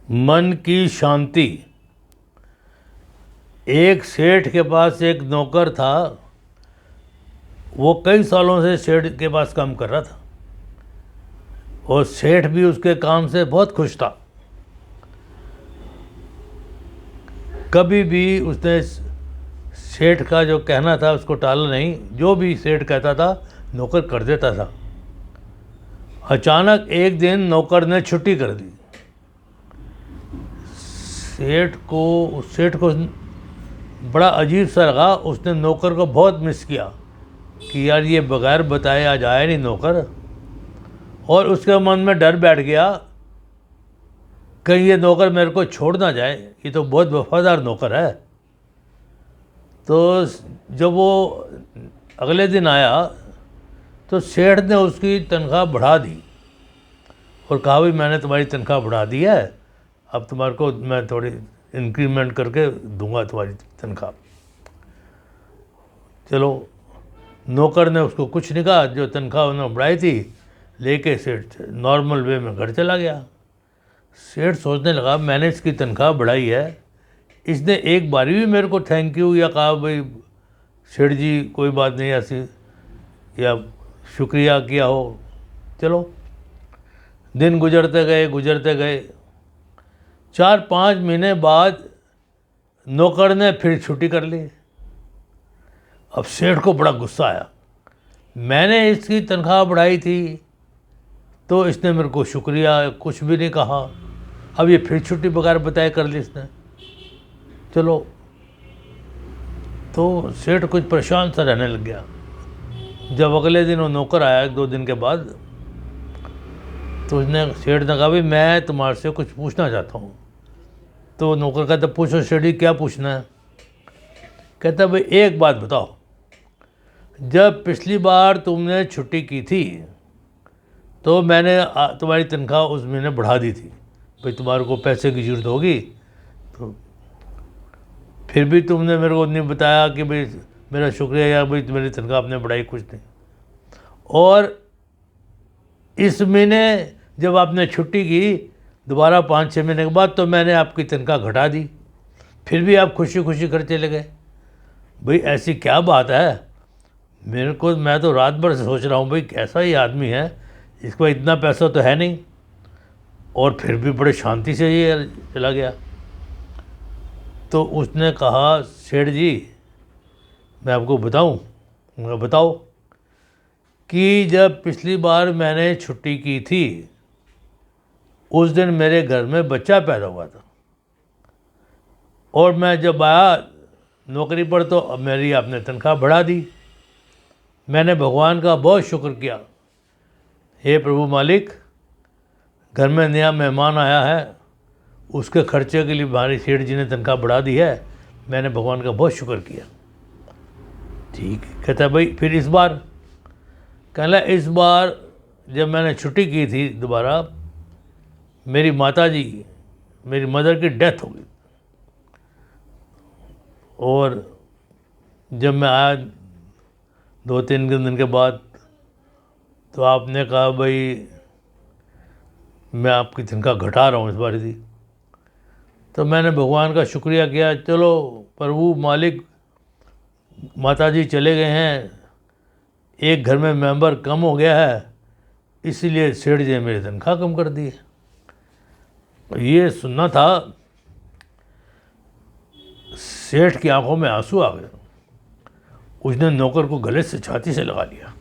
मन की शांति। एक सेठ के पास एक नौकर था। वो कई सालों से सेठ के पास काम कर रहा था और सेठ भी उसके काम से बहुत खुश था। कभी भी उसने सेठ का जो कहना था उसको टाला नहीं। जो भी सेठ कहता था नौकर कर देता था। अचानक एक दिन नौकर ने छुट्टी कर दी। सेठ को बड़ा अजीब सा लगा। उसने नौकर को बहुत मिस किया कि यार ये बगैर बताए आज आया नहीं नौकर। और उसके मन में डर बैठ गया कहीं ये नौकर मेरे को छोड़ ना जाए, ये तो बहुत वफादार नौकर है। तो जब वो अगले दिन आया तो सेठ ने उसकी तनख्वाह बढ़ा दी और कहा भाई मैंने तुम्हारी तनख्वाह बढ़ा दी है, अब तुम्हारे को मैं थोड़ी इंक्रीमेंट करके दूंगा तुम्हारी तनख्वाह। चलो, नौकर ने उसको कुछ नहीं कहा। जो तनख्वाह उन्होंने बढ़ाई थी लेके सेठ नॉर्मल वे में घर चला गया। सेठ सोचने लगा मैंने इसकी तनख्वाह बढ़ाई है, इसने एक बारी भी मेरे को थैंक यू या कहा भाई सेठ जी कोई बात नहीं ऐसी, या शुक्रिया किया हो। चलो, दिन गुजरते गए। 4-5 महीने बाद नौकर ने फिर छुट्टी कर ली। अब सेठ को बड़ा गुस्सा आया। मैंने इसकी तनख्वाह बढ़ाई थी तो इसने मेरे को शुक्रिया कुछ भी नहीं कहा, अब ये फिर छुट्टी बगैर बताए कर ली इसने। चलो, तो सेठ कुछ परेशान सा रहने लग गया। जब अगले दिन वो नौकर आया 2 दिन के बाद, तो उसने सेठ ने कहा भाई मैं तुम्हारे से कुछ पूछना चाहता हूँ। तो नौकर कहता पूछो सेठ जी क्या पूछना है। कहता भाई एक बात बताओ, जब पिछली बार तुमने छुट्टी की थी तो मैंने तुम्हारी तनख्वाह उस महीने बढ़ा दी थी, भाई तुम्हारे को पैसे की ज़रूरत होगी, तो फिर भी तुमने मेरे को नहीं बताया कि भाई मेरा शुक्रिया या भाई मेरी तनख्वाह आपने बढ़ाई कुछ नहीं। और इस महीने जब आपने छुट्टी की दोबारा 5-6 महीने के बाद तो मैंने आपकी तनख्वाह घटा दी, फिर भी आप खुशी खुशी घर चले गए। भाई ऐसी क्या बात है, मैं तो रात भर से सोच रहा हूँ भाई कैसा ही आदमी है, इसको इतना पैसा तो है नहीं और फिर भी बड़े शांति से ये चला गया। तो उसने कहा सेठ जी मैं आपको बताऊं, बताओ कि जब पिछली बार मैंने छुट्टी की थी उस दिन मेरे घर में बच्चा पैदा हुआ था और मैं जब आया नौकरी पर तो अब मेरी आपने तनख्वाह बढ़ा दी। मैंने भगवान का बहुत शुक्र किया, हे प्रभु मालिक, घर में नया मेहमान आया है उसके खर्चे के लिए हमारी सेठ जी ने तनख्वाह बढ़ा दी है, मैंने भगवान का बहुत शुक्र किया। ठीक है। कहता भाई फिर इस बार, कहला इस बार जब मैंने छुट्टी की थी दोबारा, मेरी माताजी मेरी मदर की डेथ हो गई और जब मैं आया 2-3 दिन के बाद तो आपने कहा भाई मैं आपकी तनख्वाह घटा रहा हूँ इस बार थी। तो मैंने भगवान का शुक्रिया किया, चलो प्रभु मालिक माताजी चले गए हैं, एक घर में मेंबर कम हो गया है, इसीलिए सेठ जी ने मेरी तनख्वाह कम कर दी है। ये सुनना था, सेठ की आंखों में आंसू आ गए। उसने नौकर को गले से छाती से लगा लिया,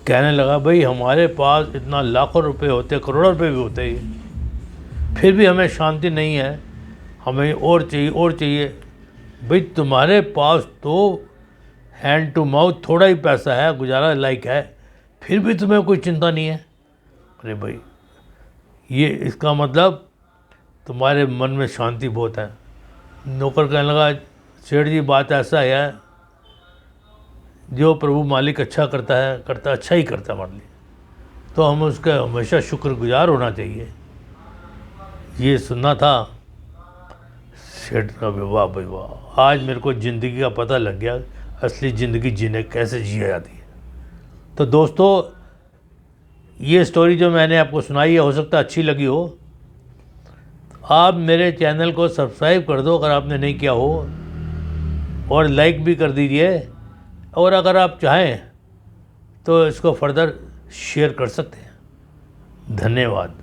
कहने लगा भाई हमारे पास इतना लाखों रुपए होते, करोड़ों रुपए भी होते ही, फिर भी हमें शांति नहीं है, हमें और चाहिए। भाई तुम्हारे पास तो हैंड टू माउथ थोड़ा ही पैसा है, गुजारा लायक है, फिर भी तुम्हें कोई चिंता नहीं है। अरे भाई ये इसका मतलब तुम्हारे मन में शांति बहुत है। नौकर कहने लगा सेठ जी बात ऐसा है, जो प्रभु मालिक अच्छा करता है अच्छा ही करता है हमारे लिए, तो हम उसका हमेशा शुक्रगुजार होना चाहिए। ये सुनना था। सेठ का वाह भाई वाह, आज मेरे को ज़िंदगी का पता लग गया असली ज़िंदगी जीने कैसे जिया जाती है। तो दोस्तों ये स्टोरी जो मैंने आपको सुनाई है हो सकता है अच्छी लगी हो, आप मेरे चैनल को सब्सक्राइब कर दो अगर आपने नहीं किया हो, और लाइक भी कर दीजिए, और अगर आप चाहें तो इसको फर्दर शेयर कर सकते हैं। धन्यवाद।